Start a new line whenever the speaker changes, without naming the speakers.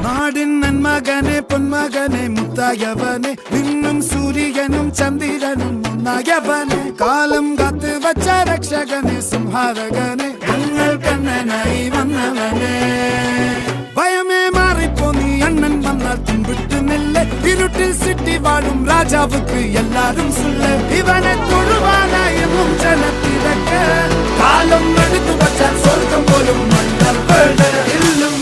നാടിൻ നന്മകനെ പൊന്മകനെ മുത്തായവനെ നിന്നും സൂര്യനും ചന്ദ്രനും ഒന്നായവനെ കാലം കാത്ത് വച്ച രക്ഷകനെ സംഹാരകനെ ഞങ്ങൾ കണ്ണനായി വന്നവനെ ഭയമേ മാറിപ്പോ നീ അണ്ണൻ വന്നാൽ തുമ്പിട്ട് നെല്ല് ഇരുട്ടിൽ സിറ്റി വാഴും രാജാവുക്ക് എല്ലാരും സുല്ല് ഇവനെ തൊഴുവാനായെന്നും ജനത്തിരക്ക് കാലം എടുത്തു വച്ചാൽ സ്വർഗം പോലും മണ്ണൽ ഇല്ലും